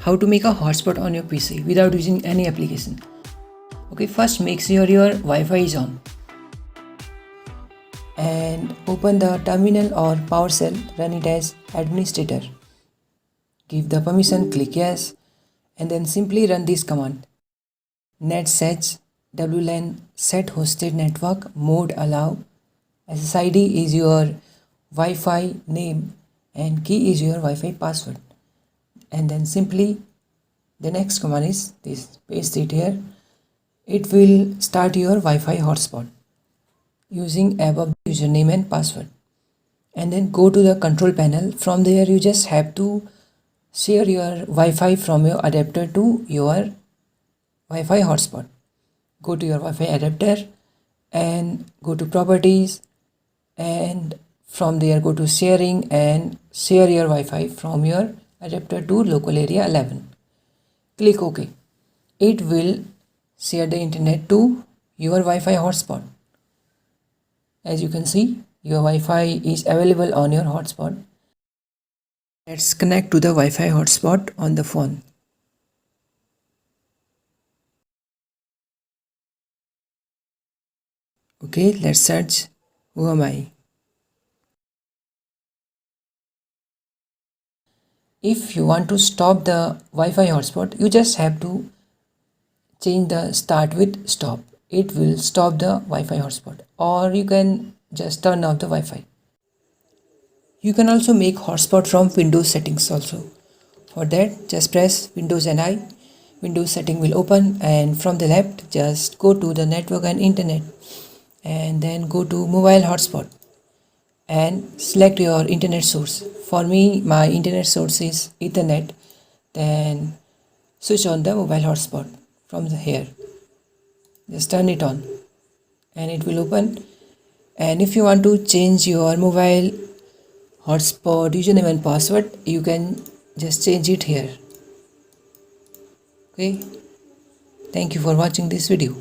how to make a hotspot on your PC without using any application. Okay, first make sure your Wi-Fi is on and open the terminal or PowerShell, run it as administrator. Give the permission, click yes, and then simply run this command: netsh wlan set hosted network mode allow. SSID is your Wi-Fi name and key is your Wi-Fi password. And then simply the next command is this, paste it here. It will start your Wi-Fi hotspot using above username and password. And then go to the control panel. From there you just have to share your Wi-Fi from your adapter to your Wi-Fi hotspot. Go to your Wi-Fi adapter and go to properties, and from there go to sharing and share your Wi-Fi from your adapter to local area 11. Click OK. It will share the internet to your Wi-Fi hotspot. As you can see, your Wi-Fi is available on your hotspot. Let's connect to the Wi-Fi hotspot on the phone. Okay, let's search who am I. If you want to stop the Wi-Fi hotspot, you just have to change the start with stop. It will stop the Wi-Fi hotspot, or you can just turn off the Wi-Fi. You can also make hotspot from Windows settings also. For that, just press Windows and I. Windows setting will open, and from the left just go to the network and internet, and then go to mobile hotspot and select your internet source. For me, my internet source is Ethernet. Then switch on the mobile hotspot from here. Just turn it on and it will open. And if you want to change your mobile hotspot username and password, you can just change it here. Okay, thank you for watching this video.